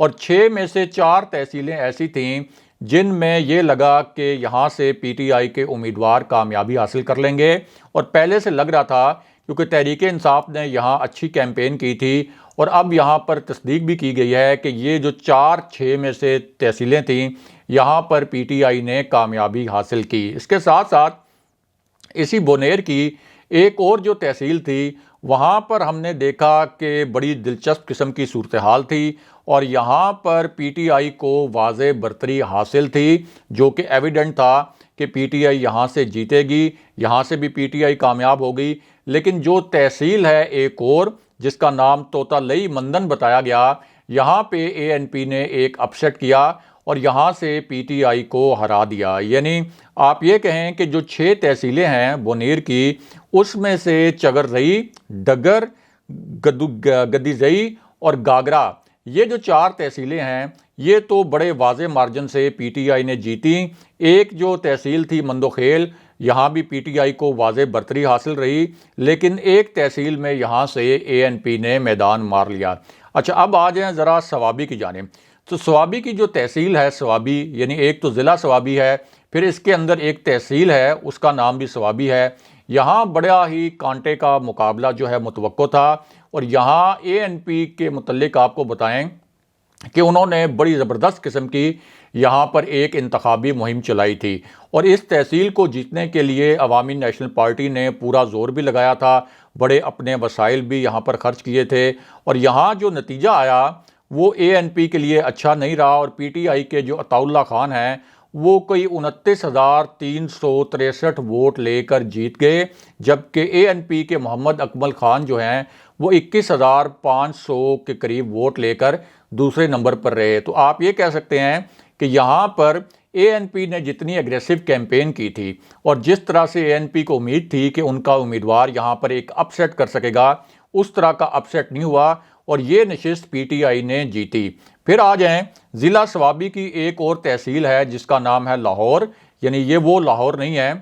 اور 6 میں سے 4 تحصیلیں ایسی تھیں جن میں یہ لگا کہ یہاں سے پی ٹی آئی کے امیدوار کامیابی حاصل کر لیں گے، اور پہلے سے لگ رہا تھا کیونکہ تحریک انصاف نے یہاں اچھی کیمپین کی تھی، اور اب یہاں پر تصدیق بھی کی گئی ہے کہ یہ جو 4-6 میں سے تحصیلیں تھیں یہاں پر پی ٹی آئی نے کامیابی حاصل کی۔ اس کے ساتھ ساتھ اسی بونیر کی ایک اور جو تحصیل تھی وہاں پر ہم نے دیکھا کہ بڑی دلچسپ قسم کی صورتحال تھی، اور یہاں پر پی ٹی آئی کو واضح برتری حاصل تھی، جو کہ ایویڈنٹ تھا کہ پی ٹی آئی یہاں سے جیتے گی، یہاں سے بھی پی ٹی آئی کامیاب ہوگی۔ لیکن جو تحصیل ہے ایک اور جس کا نام توتا لئی مندن بتایا گیا، یہاں پہ اے این پی نے ایک اپسیٹ کیا اور یہاں سے پی ٹی آئی کو ہرا دیا۔ یعنی آپ یہ کہیں کہ جو 6 تحصیلیں ہیں بونیر کی، اس میں سے چگر رئی، ڈگر، گدی زئی اور گاگرا، یہ جو 4 تحصیلیں ہیں یہ تو بڑے واضح مارجن سے پی ٹی آئی نے جیتی۔ ایک جو تحصیل تھی مندوخیل، یہاں بھی پی ٹی آئی کو واضح برتری حاصل رہی، لیکن ایک تحصیل میں یہاں سے اے این پی نے میدان مار لیا۔ اچھا، اب آ جائیں ذرا سوابی کی جانب۔ تو سوابی کی جو تحصیل ہے سوابی، یعنی ایک تو ضلع سوابی ہے، پھر اس کے اندر ایک تحصیل ہے اس کا نام بھی سوابی ہے۔ یہاں بڑا ہی کانٹے کا مقابلہ جو ہے متوقع تھا، اور یہاں اے این پی کے متعلق آپ کو بتائیں کہ انہوں نے بڑی زبردست قسم کی یہاں پر ایک انتخابی مہم چلائی تھی، اور اس تحصیل کو جیتنے کے لیے عوامی نیشنل پارٹی نے پورا زور بھی لگایا تھا، بڑے اپنے وسائل بھی یہاں پر خرچ کیے تھے، اور یہاں جو نتیجہ آیا وہ اے این پی کے لیے اچھا نہیں رہا، اور پی ٹی آئی کے جو عطاء اللہ خان ہیں وہ کوئی 29,363 ووٹ لے کر جیت گئے، جبکہ اے این پی کے محمد اکمل خان جو ہیں وہ 21,500 کے قریب ووٹ لے کر دوسرے نمبر پر رہے۔ تو آپ یہ کہہ سکتے ہیں کہ یہاں پر اے این پی نے جتنی ایگریسو کیمپین کی تھی اور جس طرح سے اے این پی کو امید تھی کہ ان کا امیدوار یہاں پر ایک اپ سیٹ کر سکے گا، اس طرح کا اپ سیٹ نہیں ہوا، اور یہ نشست پی ٹی آئی نے جیتی۔ پھر آ جائیں ضلع سوابی کی ایک اور تحصیل ہے جس کا نام ہے لاہور، یعنی یہ وہ لاہور نہیں ہے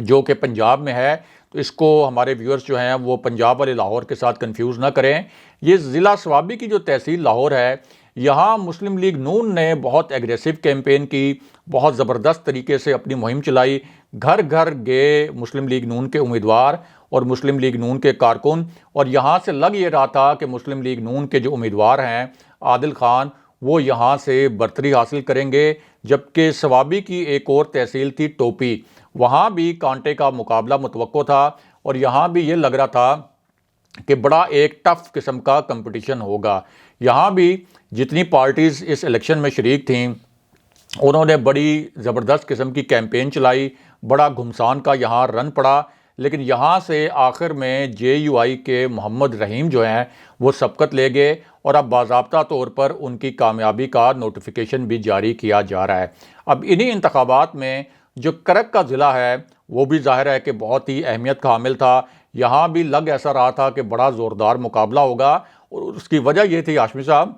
جو کہ پنجاب میں ہے، تو اس کو ہمارے ویورز جو ہیں وہ پنجاب والے لاہور کے ساتھ کنفیوز نہ کریں۔ یہ ضلع سوابی کی جو تحصیل لاہور ہے، یہاں مسلم لیگ نون نے بہت ایگریسو کیمپین کی، بہت زبردست طریقے سے اپنی مہم چلائی، گھر گھر گئے مسلم لیگ نون کے امیدوار اور مسلم لیگ نون کے کارکن، اور یہاں سے لگ یہ رہا تھا کہ مسلم لیگ نون کے جو امیدوار ہیں عادل خان، وہ یہاں سے برتری حاصل کریں گے۔ جبکہ سوابی کی ایک اور تحصیل تھی ٹوپی، وہاں بھی کانٹے کا مقابلہ متوقع تھا، اور یہاں بھی یہ لگ رہا تھا کہ بڑا ایک ٹف قسم کا کمپٹیشن ہوگا۔ یہاں بھی جتنی پارٹیز اس الیکشن میں شریک تھیں انہوں نے بڑی زبردست قسم کی کیمپین چلائی، بڑا گھمسان کا یہاں رن پڑا، لیکن یہاں سے آخر میں جے یو آئی کے محمد رحیم جو ہیں وہ سبقت لے گئے، اور اب باضابطہ طور پر ان کی کامیابی کا نوٹیفیکیشن بھی جاری کیا جا رہا ہے۔ اب انہی انتخابات میں جو کرک کا ضلع ہے وہ بھی ظاہر ہے کہ بہت ہی اہمیت کا حامل تھا، یہاں بھی لگ ایسا رہا تھا کہ بڑا زوردار مقابلہ ہوگا، اور اس کی وجہ یہ تھی ہاشمی صاحب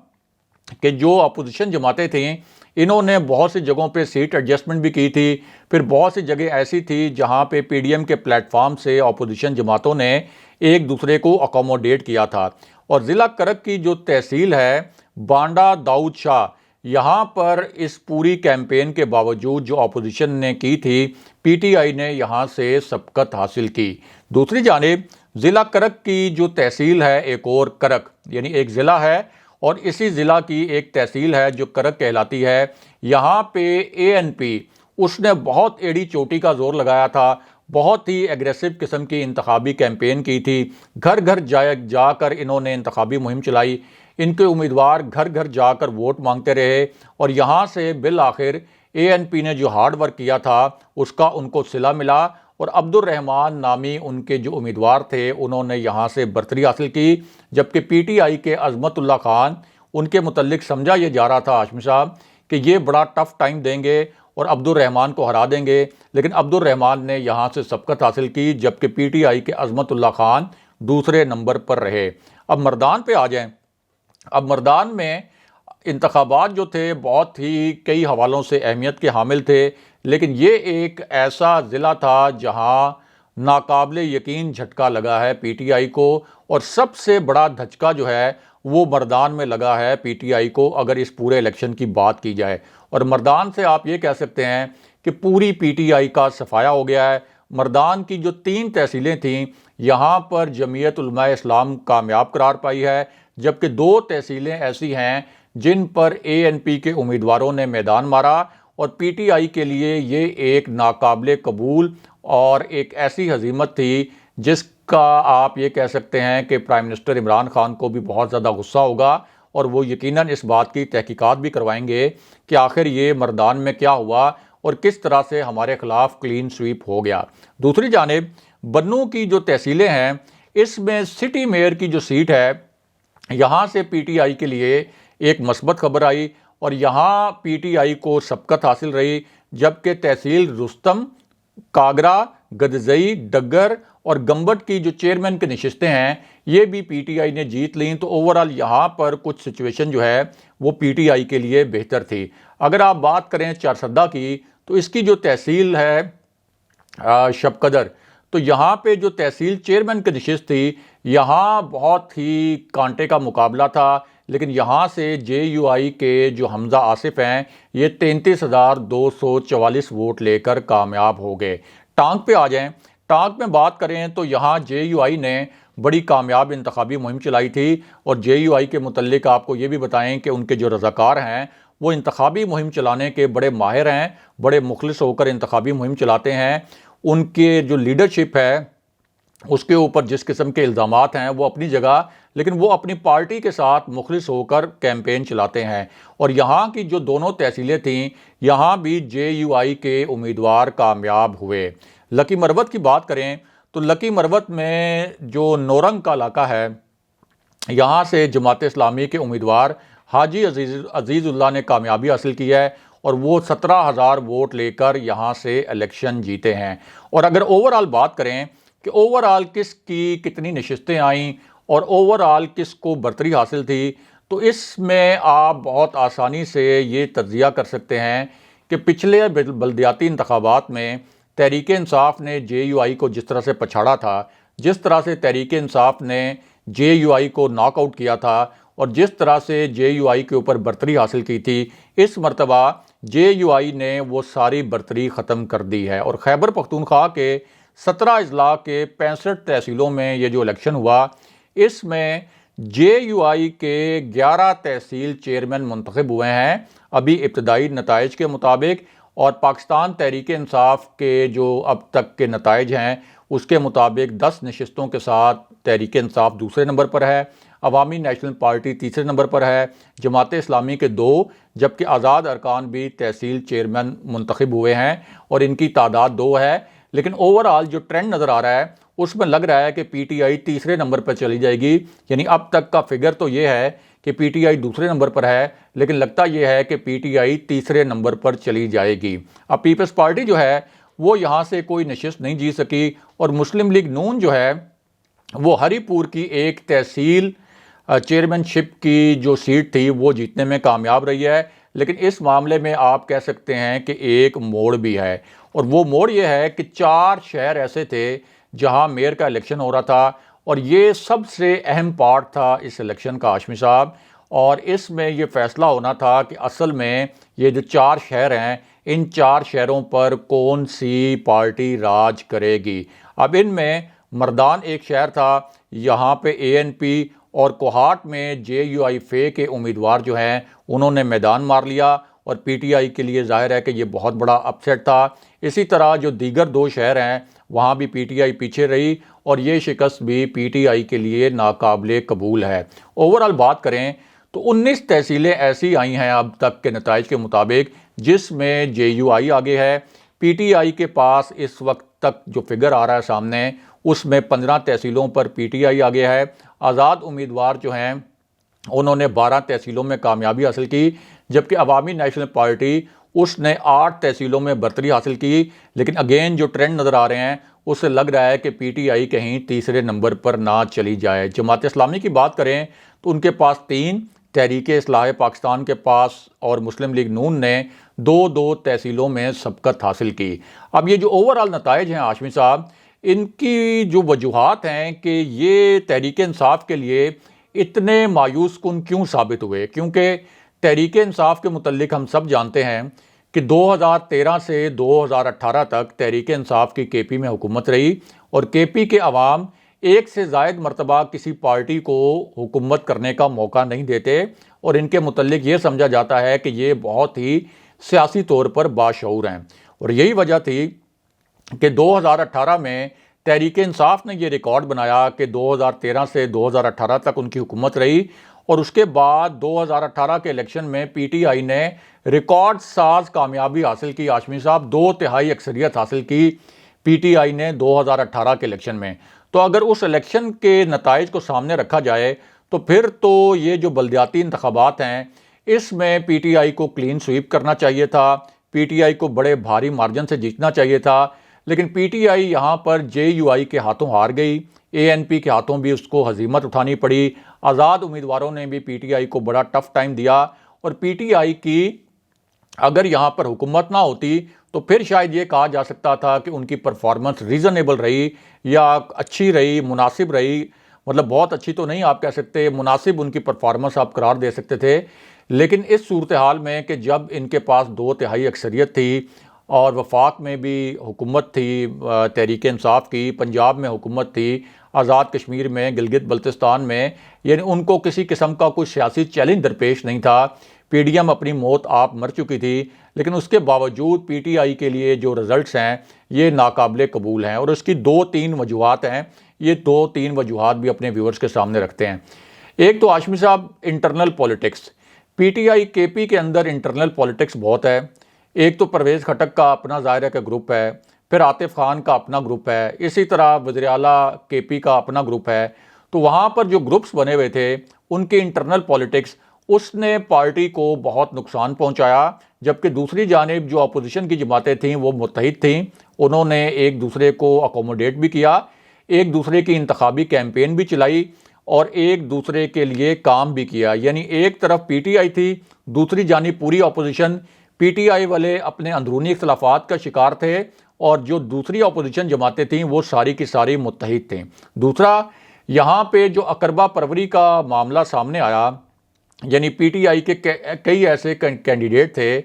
کہ جو اپوزیشن جماعتیں تھیں انہوں نے بہت سی جگہوں پہ سیٹ ایڈجسٹمنٹ بھی کی تھی، پھر بہت سی جگہ ایسی تھی جہاں پہ پی ڈی ایم کے پلیٹ فارم سے اپوزیشن جماعتوں نے ایک دوسرے کو اکوموڈیٹ کیا تھا۔ اور ضلع کرک کی جو تحصیل ہے بانڈا داؤد شاہ، یہاں پر اس پوری کیمپین کے باوجود جو اپوزیشن نے کی تھی پی ٹی آئی نے یہاں سے سبقت حاصل کی۔ دوسری جانب ضلع کرک کی جو تحصیل ہے ایک اور کرک، یعنی ایک ضلع ہے اور اسی ضلع کی ایک تحصیل ہے جو کرک کہلاتی ہے، یہاں پہ اے این پی اس نے بہت ایڑی چوٹی کا زور لگایا تھا، بہت ہی ایگریسو قسم کی انتخابی کیمپین کی تھی، گھر گھر جا کر انہوں نے انتخابی مہم چلائی، ان کے امیدوار گھر گھر جا کر ووٹ مانگتے رہے، اور یہاں سے بالآخر اے این پی نے جو ہارڈ ورک کیا تھا اس کا ان کو صلہ ملا، اور عبد الرحمان نامی ان کے جو امیدوار تھے انہوں نے یہاں سے برتری حاصل کی۔ جبکہ پی ٹی آئی کے عظمت اللہ خان، ان کے متعلق سمجھا یہ جا رہا تھا ہاشمی صاحب کہ یہ بڑا ٹف ٹائم دیں گے اور عبد الرحمان کو ہرا دیں گے، لیکن عبد الرحمان نے یہاں سے سبقت حاصل کی، جبکہ پی ٹی آئی کے عظمت اللہ خان دوسرے نمبر پر رہے۔ اب مردان پہ آ جائیں۔ اب مردان میں انتخابات جو تھے بہت ہی کئی حوالوں سے اہمیت کے حامل تھے، لیکن یہ ایک ایسا ضلع تھا جہاں ناقابل یقین جھٹکا لگا ہے پی ٹی آئی کو، اور سب سے بڑا دھچکا جو ہے وہ مردان میں لگا ہے پی ٹی آئی کو، اگر اس پورے الیکشن کی بات کی جائے۔ اور مردان سے آپ یہ کہہ سکتے ہیں کہ پوری پی ٹی آئی کا صفایا ہو گیا ہے۔ مردان کی جو 3 تحصیلیں تھیں، یہاں پر جمعیت علماء اسلام کامیاب قرار پائی ہے، جبکہ 2 تحصیلیں ایسی ہیں جن پر اے این پی کے امیدواروں نے میدان مارا، اور پی ٹی آئی کے لیے یہ ایک ناقابل قبول اور ایک ایسی ہزیمت تھی جس کا آپ یہ کہہ سکتے ہیں کہ پرائم منسٹر عمران خان کو بھی بہت زیادہ غصہ ہوگا، اور وہ یقیناً اس بات کی تحقیقات بھی کروائیں گے کہ آخر یہ مردان میں کیا ہوا اور کس طرح سے ہمارے خلاف کلین سویپ ہو گیا۔ دوسری جانب بنوں کی جو تحصیلیں ہیں، اس میں سٹی میئر کی جو سیٹ ہے، یہاں سے پی ٹی آئی کے لیے ایک مثبت خبر آئی اور یہاں پی ٹی آئی کو سبقت حاصل رہی، جبکہ تحصیل رستم، کاگرا، گدزئی، ڈگر اور گمبٹ کی جو چیئرمین کی نشستیں ہیں، یہ بھی پی ٹی آئی نے جیت لیں۔ تو اوورآل یہاں پر کچھ سچویشن جو ہے وہ پی ٹی آئی کے لیے بہتر تھی۔ اگر آپ بات کریں چارسدہ کی، تو اس کی جو تحصیل ہے شب قدر، تو یہاں پہ جو تحصیل چیئرمین کی نشست تھی، یہاں بہت ہی کانٹے کا مقابلہ تھا، لیکن یہاں سے جے یو آئی کے جو حمزہ آصف ہیں، یہ 33,244 ووٹ لے کر کامیاب ہو گئے۔ ٹانک پہ آ جائیں، ٹانک میں بات کریں تو یہاں جے یو آئی نے بڑی کامیاب انتخابی مہم چلائی تھی، اور جے یو آئی کے متعلق آپ کو یہ بھی بتائیں کہ ان کے جو رضاکار ہیں وہ انتخابی مہم چلانے کے بڑے ماہر ہیں، بڑے مخلص ہو کر انتخابی مہم چلاتے ہیں۔ ان کے جو لیڈرشپ ہے اس کے اوپر جس قسم کے الزامات ہیں وہ اپنی جگہ، لیکن وہ اپنی پارٹی کے ساتھ مخلص ہو کر کیمپین چلاتے ہیں۔ اور یہاں کی جو دونوں تحصیلیں تھیں، یہاں بھی جے یو آئی کے امیدوار کامیاب ہوئے۔ لکی مروت کی بات کریں تو لکی مروت میں جو نورنگ کا علاقہ ہے، یہاں سے جماعت اسلامی کے امیدوار حاجی عزیز اللہ نے کامیابی حاصل کی ہے، اور وہ 17,000 ووٹ لے کر یہاں سے الیکشن جیتے ہیں۔ اور اگر اوورآل بات کریں کہ اوورآل کس کی کتنی نشستیں آئیں اور اوورآل کس کو برتری حاصل تھی، تو اس میں آپ بہت آسانی سے یہ تجزیہ کر سکتے ہیں کہ پچھلے بلدیاتی انتخابات میں تحریک انصاف نے جے یو آئی کو جس طرح سے پچھاڑا تھا، جس طرح سے تحریک انصاف نے جے یو آئی کو ناک آؤٹ کیا تھا، اور جس طرح سے جے یو آئی کے اوپر برتری حاصل کی تھی، اس مرتبہ جے یو آئی نے وہ ساری برتری ختم کر دی ہے۔ اور خیبر پختونخوا کے 17 اضلاع کے 65 تحصیلوں میں یہ جو الیکشن ہوا، اس میں جے یو آئی کے 11 تحصیل چیئرمین منتخب ہوئے ہیں ابھی ابتدائی نتائج کے مطابق، اور پاکستان تحریک انصاف کے جو اب تک کے نتائج ہیں اس کے مطابق 10 نشستوں کے ساتھ تحریک انصاف دوسرے نمبر پر ہے، عوامی نیشنل پارٹی تیسرے نمبر پر ہے، جماعت اسلامی کے 2، جبکہ آزاد ارکان بھی تحصیل چیئرمین منتخب ہوئے ہیں اور ان کی تعداد 2 ہے۔ لیکن اوورآل جو ٹرینڈ نظر آ رہا ہے اس میں لگ رہا ہے کہ پی ٹی آئی تیسرے نمبر پر چلی جائے گی، یعنی اب تک کا فگر تو یہ ہے کہ پی ٹی آئی دوسرے نمبر پر ہے، لیکن لگتا یہ ہے کہ پی ٹی آئی تیسرے نمبر پر چلی جائے گی۔ اب پیپلز پارٹی جو ہے وہ یہاں سے کوئی نشست نہیں جیت سکی، اور مسلم لیگ نون جو ہے وہ ہری پور کی ایک تحصیل چیئرمین شپ کی جو سیٹ تھی وہ جیتنے میں کامیاب رہی ہے۔ لیکن اس معاملے میں آپ کہہ سکتے ہیں کہ ایک موڑ بھی ہے، اور وہ موڑ یہ ہے کہ 4 شہر ایسے تھے جہاں میئر کا الیکشن ہو رہا تھا، اور یہ سب سے اہم پارٹ تھا اس الیکشن کا ہاشمی صاحب، اور اس میں یہ فیصلہ ہونا تھا کہ اصل میں یہ جو 4 شہر ہیں، ان 4 شہروں پر کون سی پارٹی راج کرے گی۔ اب ان میں مردان ایک شہر تھا، یہاں پہ اے این پی اور کوہاٹ میں جے یو آئی فے کے امیدوار جو ہیں انہوں نے میدان مار لیا، اور پی ٹی آئی کے لیے ظاہر ہے کہ یہ بہت بڑا اپسیٹ تھا۔ اسی طرح جو دیگر 2 شہر ہیں وہاں بھی پی ٹی آئی پیچھے رہی، اور یہ شکست بھی پی ٹی آئی کے لیے ناقابل قبول ہے۔ اوورآل بات کریں تو 19 تحصیلیں ایسی آئی ہیں اب تک کے نتائج کے مطابق جس میں جے یو آئی آگے ہے۔ پی ٹی آئی کے پاس اس وقت تک جو فگر آ رہا ہے سامنے، اس میں 15 تحصیلوں پر پی ٹی آئی آگے ہے۔ آزاد امیدوار جو ہیں انہوں نے 12 تحصیلوں میں کامیابی حاصل کی، جبکہ عوامی نیشنل پارٹی اس نے 8 تحصیلوں میں برتری حاصل کی۔ لیکن اگین جو ٹرینڈ نظر آ رہے ہیں اس سے لگ رہا ہے کہ پی ٹی آئی کہیں تیسرے نمبر پر نہ چلی جائے۔ جماعت اسلامی کی بات کریں تو ان کے پاس 3، تحریک اصلاح پاکستان کے پاس اور مسلم لیگ نون نے 2 تحصیلوں میں سبقت حاصل کی۔ اب یہ جو اوورآل نتائج ہیں ہاشمی صاحب، ان کی جو وجوہات ہیں کہ یہ تحریک انصاف کے لیے اتنے مایوس کن کیوں ثابت ہوئے؟ کیونکہ تحریک انصاف کے متعلق ہم سب جانتے ہیں کہ 2013 سے 2018 تک تحریک انصاف کی کے پی میں حکومت رہی، اور کے پی کے عوام ایک سے زائد مرتبہ کسی پارٹی کو حکومت کرنے کا موقع نہیں دیتے، اور ان کے متعلق یہ سمجھا جاتا ہے کہ یہ بہت ہی سیاسی طور پر باشعور ہیں۔ اور یہی وجہ تھی کہ 2018 میں تحریک انصاف نے یہ ریکارڈ بنایا کہ 2013 سے 2018 تک ان کی حکومت رہی، اور اس کے بعد 2018 کے الیکشن میں پی ٹی آئی نے ریکارڈ ساز کامیابی حاصل کی۔ ہاشمی صاحب 2/3 اکثریت حاصل کی پی ٹی آئی نے 2018 کے الیکشن میں۔ تو اگر اس الیکشن کے نتائج کو سامنے رکھا جائے تو پھر تو یہ جو بلدیاتی انتخابات ہیں اس میں پی ٹی آئی کو کلین سویپ کرنا چاہیے تھا، پی ٹی آئی کو بڑے بھاری مارجن سے جیتنا چاہیے تھا، لیکن پی ٹی آئی یہاں پر جے یو آئی کے ہاتھوں ہار گئی، اے این پی کے ہاتھوں بھی اس کو ہزیمت اٹھانی پڑی، آزاد امیدواروں نے بھی پی ٹی آئی کو بڑا ٹف ٹائم دیا، اور پی ٹی آئی کی اگر یہاں پر حکومت نہ ہوتی تو پھر شاید یہ کہا جا سکتا تھا کہ ان کی پرفارمنس ریزنیبل رہی یا اچھی رہی، مناسب رہی، مطلب بہت اچھی تو نہیں آپ کہہ سکتے، مناسب ان کی پرفارمنس آپ قرار دے سکتے تھے۔ لیکن اس صورتحال میں کہ جب ان کے پاس 2/3 اکثریت تھی اور وفاق میں بھی حکومت تھی تحریک انصاف کی، پنجاب میں حکومت تھی، آزاد کشمیر میں، گلگت بلتستان میں، یعنی ان کو کسی قسم کا کوئی سیاسی چیلنج درپیش نہیں تھا، پی ڈی ایم اپنی موت آپ مر چکی تھی، لیکن اس کے باوجود پی ٹی آئی کے لیے جو رزلٹس ہیں یہ ناقابل قبول ہیں، اور اس کی 2-3 وجوہات ہیں۔ یہ 2-3 وجوہات بھی اپنے ویورز کے سامنے رکھتے ہیں۔ ایک تو ہاشمی صاحب internal politics, P T I کے پی کے اندر انٹرنل پولیٹکس بہت ہے۔ ایک تو پرویز خٹک کا اپنا ظاہرہ کا گروپ ہے، پھر عاطف خان کا اپنا گروپ ہے، اسی طرح وزیر اعلیٰ کے پی کا اپنا گروپ ہے۔ تو وہاں پر جو گروپس بنے ہوئے تھے ان کے انٹرنل پولیٹکس، اس نے پارٹی کو بہت نقصان پہنچایا، جبکہ دوسری جانب جو اپوزیشن کی جماعتیں تھیں وہ متحد تھیں، انہوں نے ایک دوسرے کو اکوموڈیٹ بھی کیا، ایک دوسرے کی انتخابی کیمپین بھی چلائی اور ایک دوسرے کے لیے کام بھی کیا۔ یعنی ایک طرف پی ٹی آئی تھی، دوسری جانب پوری اپوزیشن، پی ٹی آئی والے اپنے اندرونی اختلافات کا شکار تھے، اور جو دوسری اپوزیشن جماعتیں تھیں وہ ساری کی ساری متحد تھیں۔ دوسرا، یہاں پہ جو اقربا پروری کا معاملہ سامنے آیا، یعنی پی ٹی آئی کے کئی ایسے کینڈیڈیٹ تھے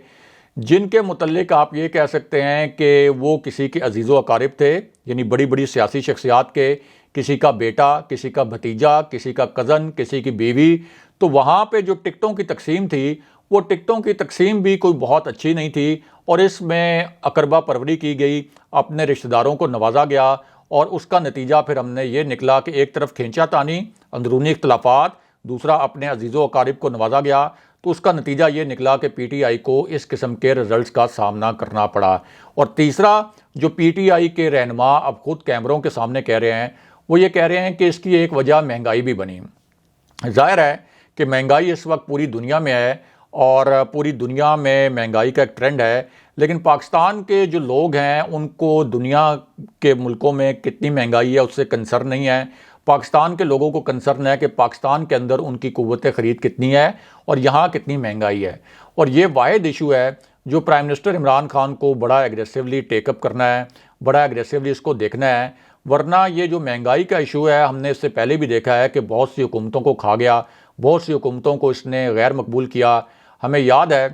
جن کے متعلق آپ یہ کہہ سکتے ہیں کہ وہ کسی کے عزیز و اقارب تھے، یعنی بڑی بڑی سیاسی شخصیات کے، کسی کا بیٹا، کسی کا بھتیجا، کسی کا کزن، کسی کی بیوی۔ تو وہاں پہ جو ٹکٹوں کی تقسیم تھی وہ ٹکٹوں کی تقسیم بھی کوئی بہت اچھی نہیں تھی، اور اس میں اقربا پروری کی گئی، اپنے رشتہ داروں کو نوازا گیا، اور اس کا نتیجہ پھر ہم نے یہ نکلا کہ ایک طرف کھینچا تانی، اندرونی اختلافات، دوسرا اپنے عزیز و اقارب کو نوازا گیا۔ تو اس کا نتیجہ یہ نکلا کہ پی ٹی آئی کو اس قسم کے رزلٹس کا سامنا کرنا پڑا۔ اور تیسرا، جو پی ٹی آئی کے رہنما اب خود کیمروں کے سامنے کہہ رہے ہیں، وہ یہ کہہ رہے ہیں کہ اس کی ایک وجہ مہنگائی بھی بنی۔ ظاہر ہے کہ مہنگائی اس وقت پوری دنیا میں ہے، اور پوری دنیا میں مہنگائی کا ایک ٹرینڈ ہے، لیکن پاکستان کے جو لوگ ہیں ان کو دنیا کے ملکوں میں کتنی مہنگائی ہے اس سے کنسرن نہیں ہے۔ پاکستان کے لوگوں کو کنسرن ہے کہ پاکستان کے اندر ان کی قوت خرید کتنی ہے اور یہاں کتنی مہنگائی ہے، اور یہ واحد ایشو ہے جو پرائم منسٹر عمران خان کو بڑا ایگریسولی ٹیک اپ کرنا ہے، بڑا ایگریسولی اس کو دیکھنا ہے، ورنہ یہ جو مہنگائی کا ایشو ہے ہم نے اس سے پہلے بھی دیکھا ہے کہ بہت سی حکومتوں کو کھا گیا، بہت سی حکومتوں کو اس نے غیر مقبول کیا۔ ہمیں یاد ہے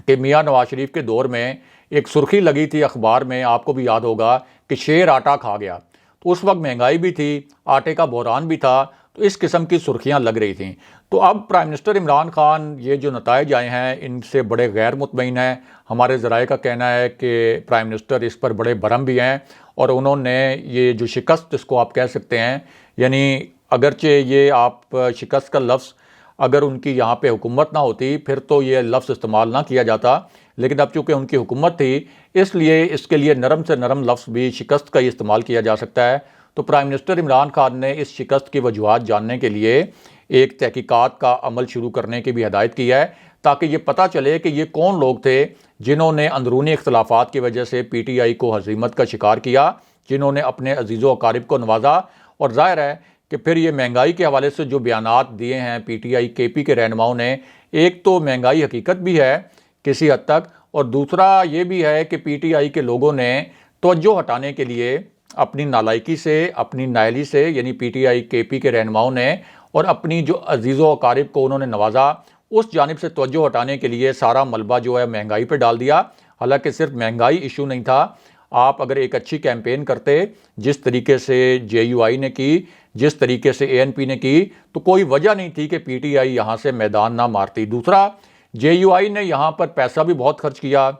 کہ میاں نواز شریف کے دور میں ایک سرخی لگی تھی اخبار میں، آپ کو بھی یاد ہوگا، کہ شیر آٹا کھا گیا۔ تو اس وقت مہنگائی بھی تھی، آٹے کا بحران بھی تھا، تو اس قسم کی سرخیاں لگ رہی تھیں۔ تو اب پرائم منسٹر عمران خان یہ جو نتائج آئے ہیں ان سے بڑے غیر مطمئن ہیں۔ ہمارے ذرائع کا کہنا ہے کہ پرائم منسٹر اس پر بڑے برہم بھی ہیں، اور انہوں نے یہ جو شکست جس کو آپ کہہ سکتے ہیں، یعنی اگرچہ یہ آپ شکست کا لفظ اگر ان کی یہاں پہ حکومت نہ ہوتی پھر تو یہ لفظ استعمال نہ کیا جاتا، لیکن اب چونکہ ان کی حکومت تھی اس لیے اس کے لیے نرم سے نرم لفظ بھی شکست کا ہی استعمال کیا جا سکتا ہے۔ تو پرائم منسٹر عمران خان نے اس شکست کی وجوہات جاننے کے لیے ایک تحقیقات کا عمل شروع کرنے کی بھی ہدایت کی ہے، تاکہ یہ پتہ چلے کہ یہ کون لوگ تھے جنہوں نے اندرونی اختلافات کی وجہ سے پی ٹی آئی کو ہزیمت کا شکار کیا، جنہوں نے اپنے عزیز و اقارب کو نوازا۔ اور ظاہر ہے کہ پھر یہ مہنگائی کے حوالے سے جو بیانات دیے ہیں پی ٹی آئی کے پی کے رہنماؤں نے، ایک تو مہنگائی حقیقت بھی ہے کسی حد تک، اور دوسرا یہ بھی ہے کہ پی ٹی آئی کے لوگوں نے توجہ ہٹانے کے لیے اپنی نالائکی سے، اپنی نااہلی سے، یعنی پی ٹی آئی کے پی کے رہنماؤں نے اور اپنی جو عزیز و اقارب کو انہوں نے نوازا، اس جانب سے توجہ ہٹانے کے لیے سارا ملبہ جو ہے مہنگائی پہ ڈال دیا۔ حالانکہ صرف مہنگائی ایشو نہیں تھا، آپ اگر ایک اچھی کیمپین کرتے جس طریقے سے جے یو آئی نے کی، جس طریقے سے اے این پی نے کی، تو کوئی وجہ نہیں تھی کہ پی ٹی آئی یہاں سے میدان نہ مارتی۔ دوسرا، جے یو آئی نے یہاں پر پیسہ بھی بہت خرچ کیا،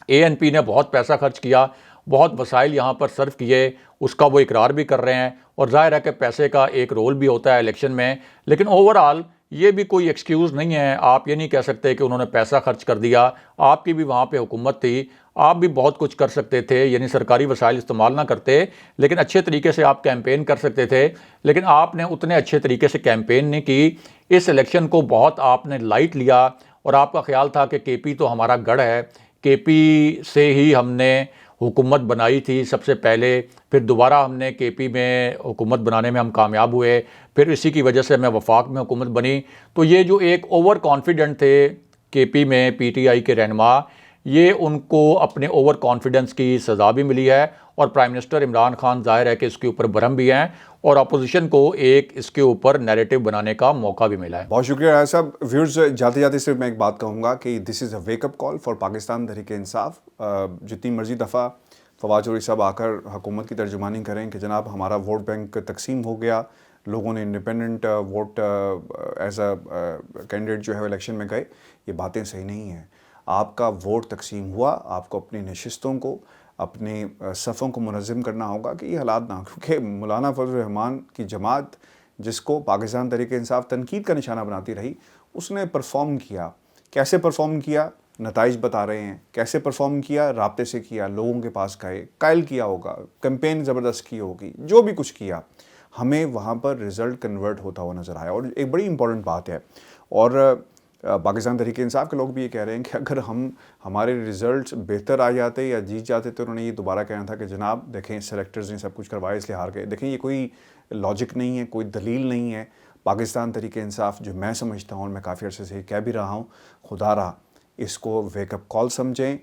اے این پی نے بہت پیسہ خرچ کیا، بہت وسائل یہاں پر صرف کیے، اس کا وہ اقرار بھی کر رہے ہیں، اور ظاہر ہے کہ پیسے کا ایک رول بھی ہوتا ہے الیکشن میں، لیکن اوورآل یہ بھی کوئی ایکسکیوز نہیں ہے۔ آپ یہ نہیں کہہ سکتے کہ انہوں نے پیسہ خرچ کر دیا، آپ کی بھی وہاں پہ حکومت تھی، آپ بھی بہت کچھ کر سکتے تھے، یعنی سرکاری وسائل استعمال نہ کرتے لیکن اچھے طریقے سے آپ کیمپین کر سکتے تھے، لیکن آپ نے اتنے اچھے طریقے سے کیمپین نہیں کی۔ اس الیکشن کو بہت آپ نے لائٹ لیا، اور آپ کا خیال تھا کہ کے پی تو ہمارا گڑھ ہے، کے پی سے ہی ہم نے حکومت بنائی تھی سب سے پہلے، پھر دوبارہ ہم نے کے پی میں حکومت بنانے میں ہم کامیاب ہوئے، پھر اسی کی وجہ سے میں وفاق میں حکومت بنی۔ تو یہ جو ایک اوور کانفیڈنٹ تھے کے پی میں پی ٹی آئی کے رہنما، یہ ان کو اپنے اوور کانفیڈنس کی سزا بھی ملی ہے، اور پرائم منسٹر عمران خان ظاہر ہے کہ اس کے اوپر برہم بھی ہیں، اور اپوزیشن کو ایک اس کے اوپر نیریٹو بنانے کا موقع بھی ملا ہے۔ بہت شکریہ راج صاحب۔ ویورز، جاتے جاتے صرف میں ایک بات کہوں گا کہ this is a wake up call for Pakistan Tehreek Insaf. جتنی مرضی دفعہ فواد چودھری صاحب آ کر حکومت کی ترجمانی کریں کہ جناب ہمارا ووٹ بینک تقسیم ہو گیا، لوگوں نے independent vote as a candidate جو ہے الیکشن میں گئے، یہ باتیں صحیح نہیں ہیں۔ آپ کا ووٹ تقسیم ہوا، آپ کو اپنی نشستوں کو، اپنے صفوں کو منظم کرنا ہوگا کہ یہ حالات نہ ہوں، کیونکہ مولانا فضل الرحمان کی جماعت جس کو پاکستان تحریک انصاف تنقید کا نشانہ بناتی رہی، اس نے پرفارم کیا۔ کیسے پرفارم کیا؟ نتائج بتا رہے ہیں۔ کیسے پرفارم کیا؟ رابطے سے کیا، لوگوں کے پاس گئے، قائل کیا ہوگا، کیمپین زبردست کی ہوگی، جو بھی کچھ کیا، ہمیں وہاں پر رزلٹ کنورٹ ہوتا ہوا نظر آیا۔ اور ایک بڑی امپورٹنٹ بات ہے، اور پاکستان تحریک انصاف کے لوگ بھی یہ کہہ رہے ہیں کہ اگر ہمارے رزلٹس بہتر آ جاتے یا جیت جاتے تو انہوں نے یہ دوبارہ کہنا تھا کہ جناب دیکھیں سلیکٹرز نے سب کچھ کروایا اس لیے ہار گئے۔ دیکھیں یہ کوئی لاجک نہیں ہے، کوئی دلیل نہیں ہے۔ پاکستان تحریک انصاف جو میں سمجھتا ہوں اور میں کافی عرصے سے کہہ بھی رہا ہوں، خدا را اس کو ویک اپ کال سمجھیں۔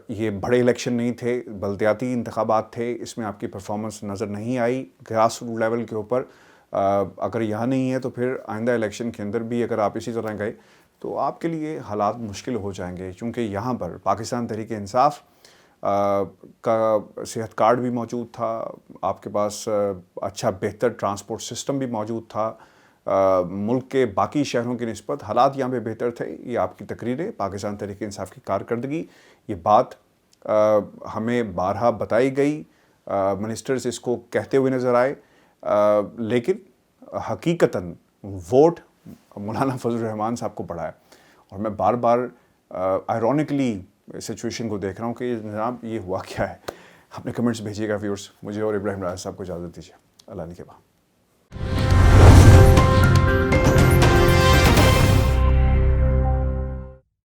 یہ بڑے الیکشن نہیں تھے، بلدیاتی انتخابات تھے، اس میں آپ کی پرفارمنس نظر نہیں آئی گراس روٹ لیول کے اوپر۔ اگر یہاں نہیں ہے تو پھر آئندہ الیکشن کے اندر بھی اگر آپ اسی طرح گئے تو آپ کے لیے حالات مشکل ہو جائیں گے، چونکہ یہاں پر پاکستان تحریک انصاف کا صحت کارڈ بھی موجود تھا، آپ کے پاس اچھا بہتر ٹرانسپورٹ سسٹم بھی موجود تھا، ملک کے باقی شہروں کی نسبت حالات یہاں پہ بہتر تھے۔ یہ آپ کی تقریریں، پاکستان تحریک انصاف کی کارکردگی، یہ بات ہمیں بارہا بتائی گئی، منسٹرز اس کو کہتے ہوئے نظر آئے، لیکن حقیقتاً ووٹ مولانا فضل الرحمان صاحب کو پڑا ہے۔ اور میں بار بار آئرونکلی سچویشن کو دیکھ رہا ہوں کہ جناب یہ ہوا کیا ہے۔ اپنے کمنٹس بھیجیے گا ویورز، مجھے اور ابراہیم راج صاحب کو اجازت دیجیے۔ اللہ نے کے بعد